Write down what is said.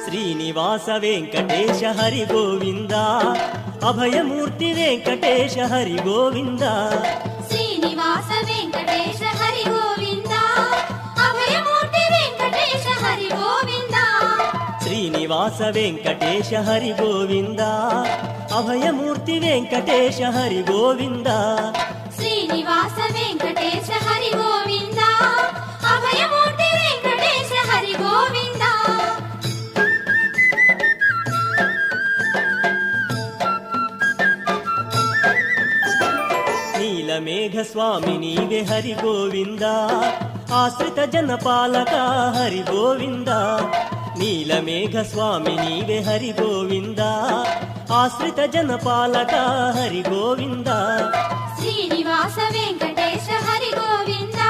శ్రీనివాస వెంకటేశ హరి గోవింద అభయమూర్తి వెంకటేశ హరి గోవింద శ్రీనివాస వెంకటేశ హరి గోవింద అభయమూర్తి వెంకటేశ హరి గోవింద శ్రీనివాస వెంకటేశ హరి గోవింద అభయమూర్తి వెంకటేశ హరి గోవింద శ్రీనివాస వెంకటేశ హరి గోవింద అభయమూర్తి వెంకటేశ హరి గోవింద నీలమేఘ స్వామి నీవే హరి గోవింద ఆశ్రిత జనపాలక హరి గోవింద నీలమేఘ స్వామి నీవే హరి గోవింద ఆశ్రిత జనపాలక హరి గోవింద శ్రీనివాస వెంకటేశ హరి గోవింద